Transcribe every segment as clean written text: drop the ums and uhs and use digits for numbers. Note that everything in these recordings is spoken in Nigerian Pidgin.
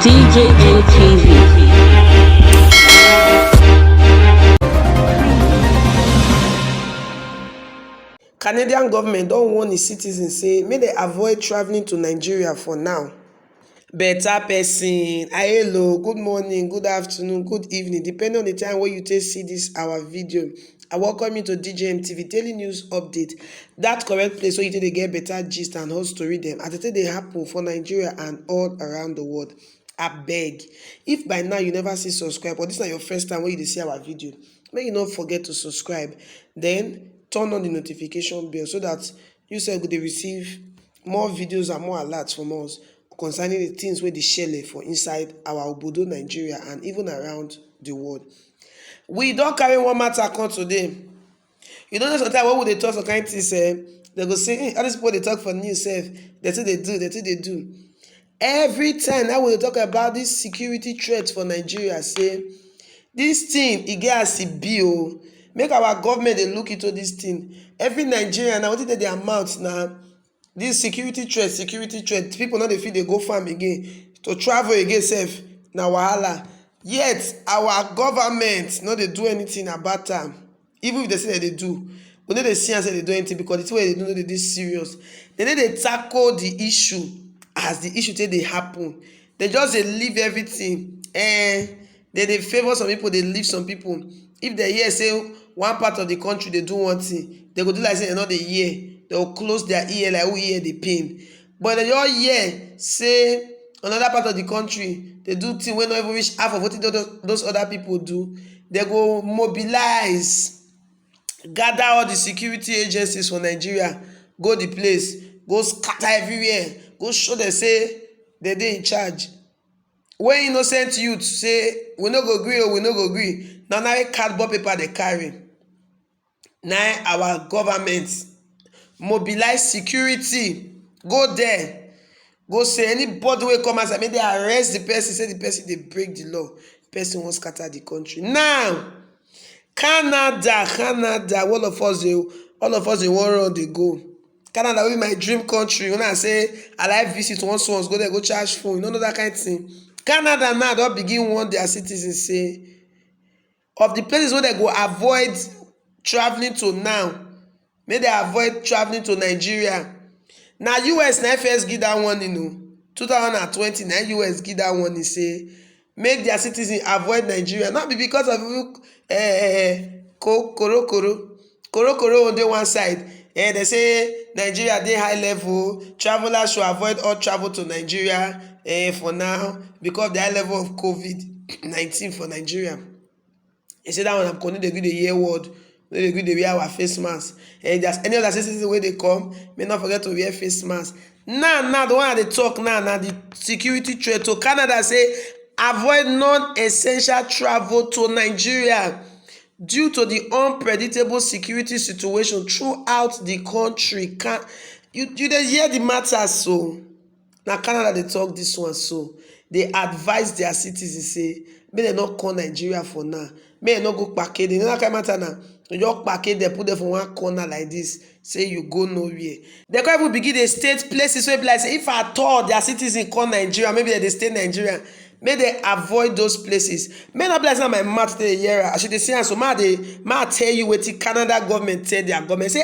DJM TV. Canadian government don warn its citizens say make they avoid travelling to Nigeria for now. Better person, hello, good morning, good afternoon, good evening, depending on the time wey you take see this our video. I welcome you to DJM TV daily news update. That correct place where you take dey get better gist and hot story dem as dey happen for Nigeria and all around the world. Abeg, if by now you never see subscribe or this na your first time wey you dey see our video, make you no forget to subscribe, then turn on the notification bell so that you sef go dey receive more videos and more alerts from us concerning the things wey dey shele for inside our obodo Nigeria and even around the world. We don carry one matter come today. You know sometimes when we dey talk some kind things, they go say all these people dey talk for news sef, dey too dey do. Every time now we dey talk about this security threat for Nigeria, say this thing e get as e be o. Make our government dey look into this thing. Every Nigerian na wetin dey their mouth na this security threat. People no dey fit dey go farm again, to travel again sef na wahala. Yet our government no dey do anything about am. Even if they say they dey do, we no dey see am say they do anything because the thing wey they do no dey serious. They no dey tackle the issue as the issue take dey happen. They just dey leave everything. They dey favour some people, dey leave some people. If they hear say one part of the country dey do one thing, they go do like say they no dey hear. They go close their ear like who hear the pain. But they just hear say another part of the country dey do thing wey no even reach half of wetin those other people do. They go mobilize, gather all the security agencies for Nigeria, go the place, go scatter everywhere, go show them say they dey in charge. When innocent youth say we no go gree o, we no go gree, na cardboard paper dey carry. Na our government mobilize security, go there, go say anybody wey come outside make they arrest the person, say the person dey break the law, person wan scatter the country. Now Canada, all of us dey wan run dey go. Canada wey be my dream country. When I say I like visit once, go there go charge phone, you no know that kind of thing. Canada now don begin warn their citizens say of the places wey they go avoid travelling to now, make they avoid travelling to Nigeria. Na US na first give that warning o. 2020 na US give that warning say make their citizens avoid Nigeria. Not be because of koro on dey one side. They say Nigeria dey high level, travelers should avoid all travel to Nigeria for now because of the high level of COVID-19 for Nigeria. They say that one I'm going to dey hear word, no dey gree dey wear our face mask. There's any other citizen wey dey come, may not forget to wear face mask. Now the one I dey talk now the security threat. To Canada say avoid non-essential travel to Nigeria due to the unpredictable security situation throughout the country. You dey hear the matter so? Na Canada dey talk this one so. They advise their citizens say make dem no come Nigeria for now. Make dem no go kpake. You know that kind of matter now? You just kpake dem, put them for one corner like this, say you go nowhere. They can't even begin dey state places wey be like say if at all their citizens come Nigeria, maybe they stay Nigeria, may they avoid those places. May not be like say my mouth dey hear as you dey see am so. May I tell you wetin Canada government tell their government. Say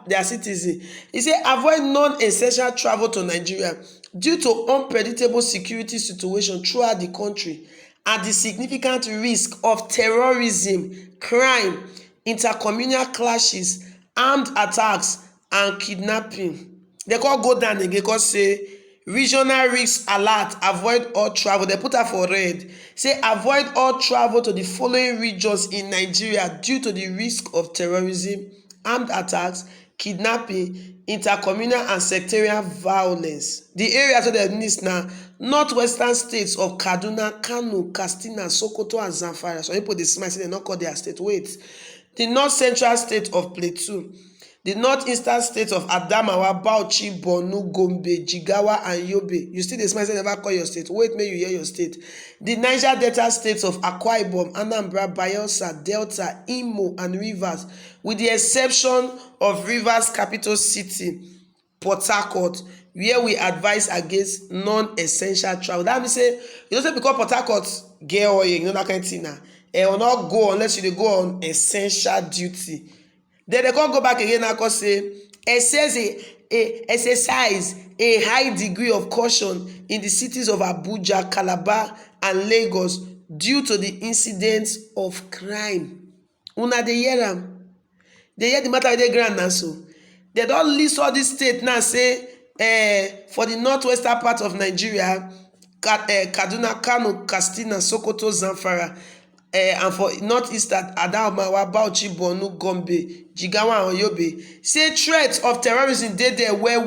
their citizens, e say avoid non-essential travel to Nigeria due to unpredictable security situation throughout the country and the significant risk of terrorism, crime, intercommunal clashes, armed attacks and kidnapping. They can't go down again because say regional risk alert, avoid all travel. They put her for red. Say avoid all travel to the following regions in Nigeria due to the risk of terrorism, armed attacks, kidnapping, intercommunal and sectarian violence. The areas wey dem list na northwestern states of Kaduna, Kano, Katsina, Sokoto and Zamfara. Some people dey smile say dem no call their state. Wait. The north central state of Plateau, the northeastern states of Adamawa, Bauchi, Borno, Gombe, Jigawa and Yobe. You still dey smile say never call your state. Wait make you hear your state. The Niger Delta states of Akwa Ibom, Anambra, Bayelsa, Delta, Imo and Rivers, with the exception of Rivers capital city, Port Harcourt, where we advise against non-essential travel. That means say you know say because Port Harcourt get oil, you know that kind of thing now. Will not go unless you dey go on essential duty. Then they can't go back again and come say exercise a high degree of caution in the cities of Abuja, Calabar, and Lagos due to the incidents of crime. Una dey hear am? Dey hear the matter wey dey ground now so. They don list all these states now say for the northwestern part of Nigeria, Kaduna, Kano, Katsina, Sokoto, Zamfara, and for northeastern Adamawa, Bauchi, Borno, Gombe, Jigawa, and Yobe, say threat of terrorism dey there well.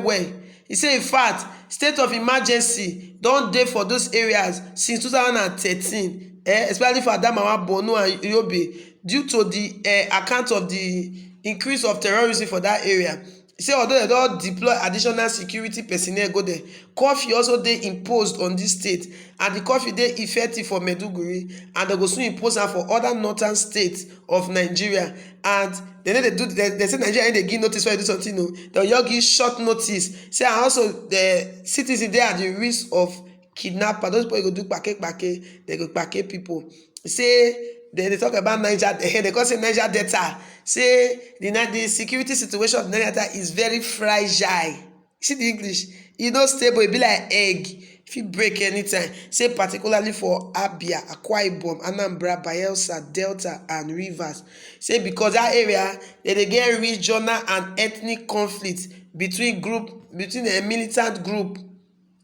He say in fact, state of emergency don dey for those areas since 2013, especially for Adamawa, Borno, and Yobe, due to the account of the increase of terrorism for that area. He say although they don deploy additional security personnel go there, curfew also dey imposed on this state, and the curfew dey effective for Maiduguri, and they go soon impose am for other northern states of Nigeria. And they no dey do they say Nigeria dey give notice when you do something. They just give short notice. Say and also the citizens dey at the risk of kidnapper. Those people go do kpake, they go kpake people. Say they talk about Niger, they call say Niger Delta. Say the security situation of Niger Delta is very fragile. See the English? E no stable, e be like egg. Fit break anytime. Say particularly for Abia, Akwa Ibom, Anambra, Bayelsa, Delta, and Rivers. Say because that area they get regional and ethnic conflict between a militant group.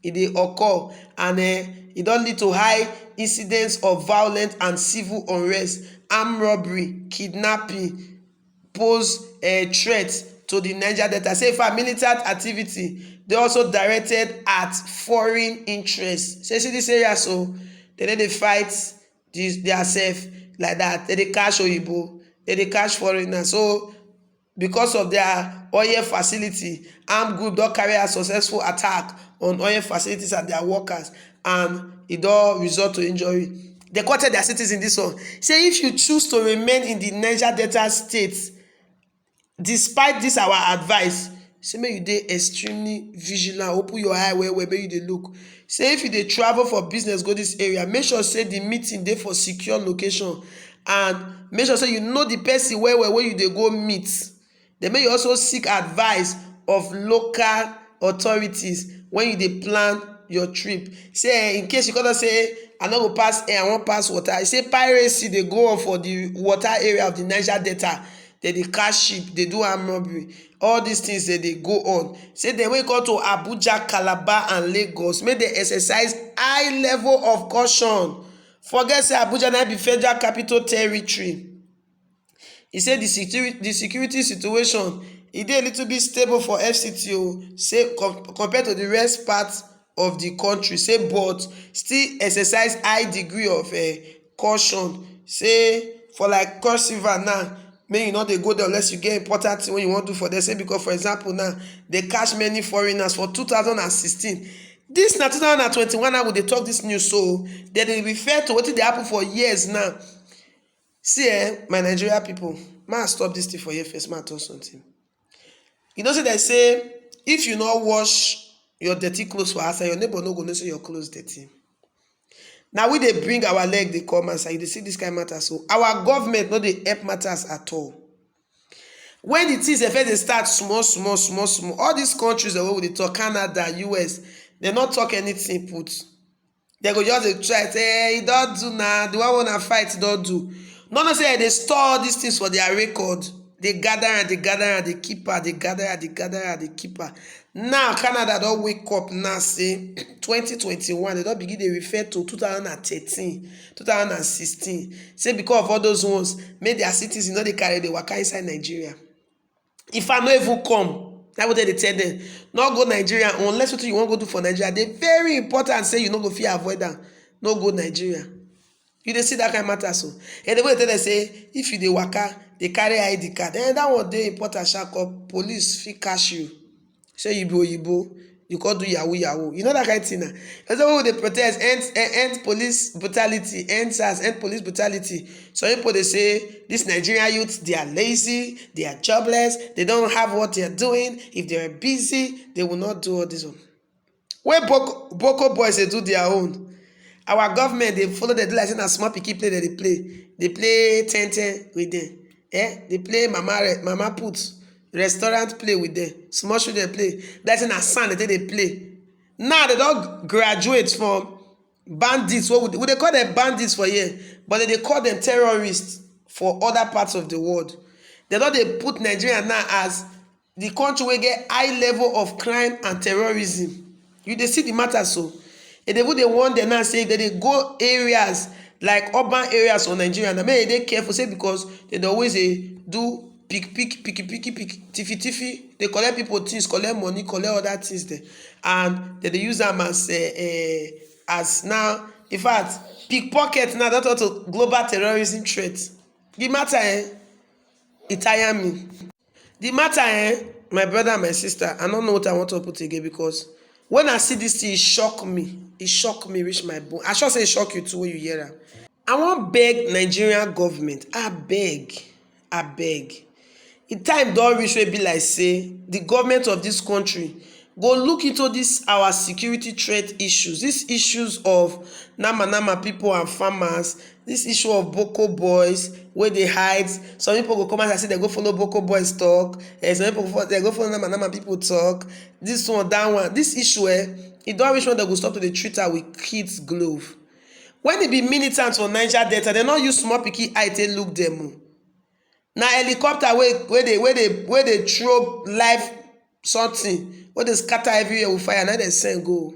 E dey occur, and e don lead to high incidents of violence and civil unrest, armed robbery, kidnapping, pose a threat to the Niger Delta. Say for militant activity, they also directed at foreign interests. Say see this area so they fight themselves like that. They catch Oyibo, they catch foreigners. So because of their oil facility, armed group don carry a successful attack on oil facilities and their workers, and e don result to injury. They quoted their citizens in this one. Say if you choose to remain in the Niger Delta state, despite this our advice, say make you dey extremely vigilant, open your eye well, make you dey look. Say if you dey travel for business go this area, make sure say the meeting dey for secure location, and make sure say you know the person well wey you dey go meet. Then make you also seek advice of local authorities when you dey plan your trip. Say in case you come say I no go pass air, I wan pass water. I say piracy dey go on for the water area of the Niger Delta. They dey catch ship, they do armed robbery. All these things they go on. Say they wey come to Abuja, Calabar, and Lagos, make they exercise high level of caution. Forget say Abuja na be federal capital territory. He said the security situation e dey a little bit stable for FCT o, say compared to the rest parts of the country. Say but still exercise high degree of caution. Say for like Cross River now, make you no dey go there unless you get important thing wey you wan do for there. Say because for example now they catch many foreigners for 2016. This na 2021 now we dey talk this news, so they dey refer to wetin dey happen for years now. See my Nigeria people, ma stop this thing for here first, ma talk something. You know say they say if you no wash your dirty clothes for outside, your neighbor no go know say your clothes dirty. Now we dey bring our leg dey come outside, you dey see this kind of matter. So our government no dey help matters at all. When the things dey start small, all these countries wey we dey talk, Canada, US, they not talk anything put. They go just dey try say e don do na, the one wanna fight don do. No say they store all these things for their record. They gather and they keep her, they gather and they keep her. Now Canada don wake up now say 2021, they don begin dey refer to 2013, 2016. Say because of all those ones, make their citizens no dey carry the waka inside Nigeria. If I no even come, that what they tell them. No go Nigeria unless what you want go do for Nigeria. They very important say you no go fit avoid that. No go Nigeria. You dey see that kind of matter so. And the way they tell them say if you dey waka, they carry ID card. And that one dey important shark up. Police fit catch you. Say you be Oyibo, you can't do yahoo yahoo. You know that kind of thing now. That's why they protest, end police brutality, end SARS, end police brutality. Some people they say this Nigerian youth, they are lazy, they are jobless, they don't have what they are doing. If they are busy, they will not do all this one. When Boko boys they do their own, our government they follow the do like saying a small picky play that they play. They play 10-10 with them. They play mama put. Restaurant play with them, small children play. That's in a sand that they play. Now they don't graduate from bandits. What would they call them bandits for here? But they call them terrorists for other parts of the world. They don't they put Nigeria now as the country where get high level of crime and terrorism. You they see the matter so. And they would they want them now say that they go areas like urban areas of Nigeria. Now maybe they careful say because they always do pick, tiffy. They collect people things, collect money, collect other things there, and they use them as now. In fact, pickpocket now that's also global terrorism threat. The matter, it tire me. The matter, my brother and my sister, I don't know what I want to put again because when I see this thing, it shock me. It shock me, reach my bone. I should say it shock you too when you hear that. I want beg Nigerian government. I beg. The time don reach wey be like say the government of this country go look into this our security threat issues, these issues of nama people and farmers, this issue of Boko boys wey dey hide. Some people go come out and say they go follow Boko boys talk, some people they go follow nama people talk, this one, that one. This issue e don reach when they go stop to dey treat her with kids glove. When e be militants for Niger Delta, they no use small pikin eye take look dem o. Na helicopter where they throw live something, where they scatter everywhere with fire, now they send go.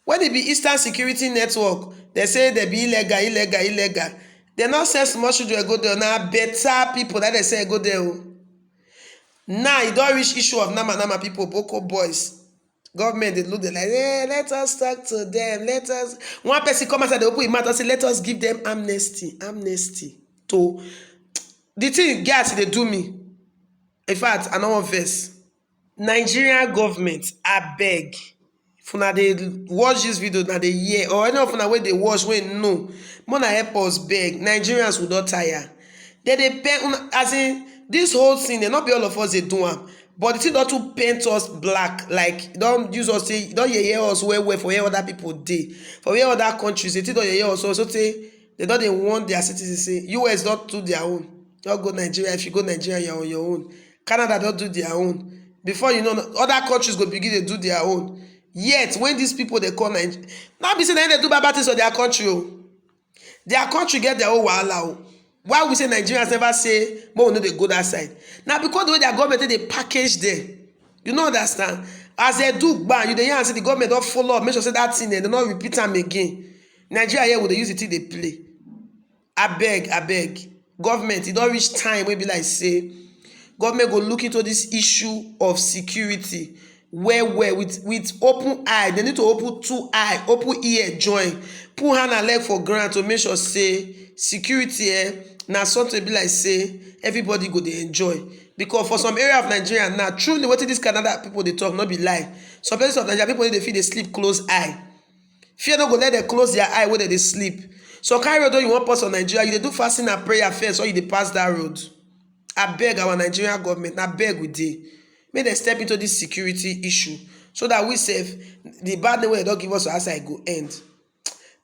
When it be Eastern Security Network, they say they be illegal. They not send small children go there. Now better people that they say go there. Now it don't reach issue of nama people, Boko boys. Government they look they like, hey, let us talk to them. Let us. One person come outside, they open his mouth and say, let us give them amnesty to. The thing get they do me. In fact, I know one verse. Nigerian government, I beg. If una they watch this video, now they hear, or any of una way they watch, when no, more help us beg. Nigerians will not tire. They paint as in this whole thing. They not be all of us they do them, but the thing not to paint us black. Like don't use us say don't hear us well for where other people dey, for where other countries they don't hear us. So say they don't they want their citizens say US don't do their own. Don't go Nigeria. If you go Nigeria, you're on your own. Canada don't do their own. Before you know, other countries go begin to do their own. Yet, when these people they call Nigeria, now be saying they do bad things for their country. Their country get their own wahala. Why we say Nigerians never say, but we know they go that side. Now because the way their government they package them, you know understand. As they do ban, you dey hear and say the government don't follow up, make sure say that thing they not repeat them again. Nigeria here will they use it till they play. I beg. Government, it don't reach time wey be like say government go look into this issue of security where with open eye. They need to open two eye, open ear join, put hand and leg for ground to make sure say security na something be like say everybody go dey enjoy. Because for some area of Nigeria now, truly wetin this Canada people dey talk not be lie. Some places of Nigeria people dey feel they sleep close eye. Fear no go let them close their eye when they sleep. So carry road you want pass on Nigeria, you dey do fasting and prayer first or you dey pass that road. I beg our Nigerian government, I beg we dey. Make them step into this security issue so that we save the bad name wey they don't give us outside go end.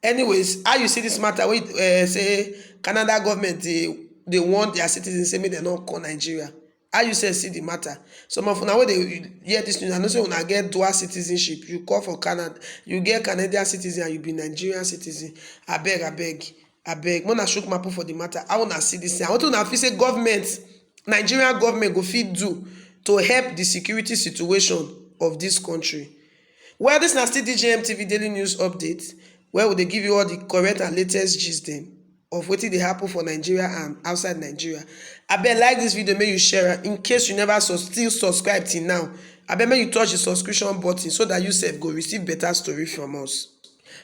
Anyways, how you see this matter? We say Canada government they want their citizens say make they not call Nigeria. How you say see the matter? Some of una wey they hear this news, I know say una get dual citizenship. You call for Canada, you get Canadian citizen and you be Nigerian citizen. I beg. Mona shook my put for the matter. I wanna see this thing. I want to feel say government, Nigerian government go fit do to help the security situation of this country. Well, this is still DJM TV daily news update, where would they give you all the correct and latest gist them of wetin dey happen for Nigeria and outside Nigeria. Abeg like this video, make you share it. In case you never still subscribe till now, abeg make you touch the subscription button so that you sef go receive better story from us.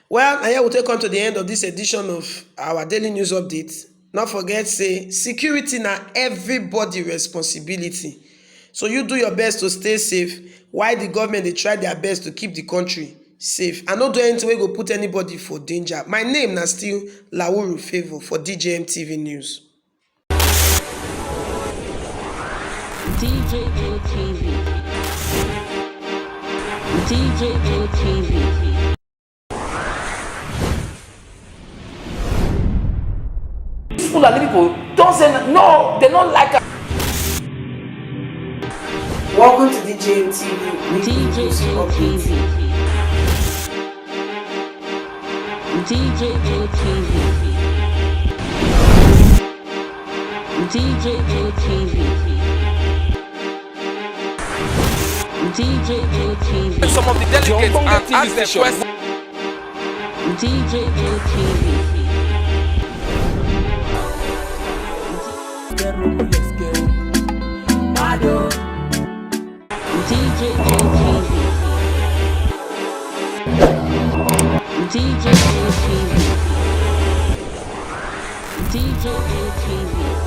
Well, and here we take come to the end of this edition of our daily news update. Not forget say security na everybody responsibility. So you do your best to stay safe while the government dey try their best to keep the country safe. I no do anything wey go put anybody for danger. My name na still Lawuru Favour for DJM TV News. DJM TV. DJM TV. Fulani people don't say no, they don't like it. Welcome to DJM TV. DJM TV. DJM TV. DJM TV. DJM TV. Some of the delegates and ask them questions. DJM TV. DJM TV. DJM TV. DJM TV.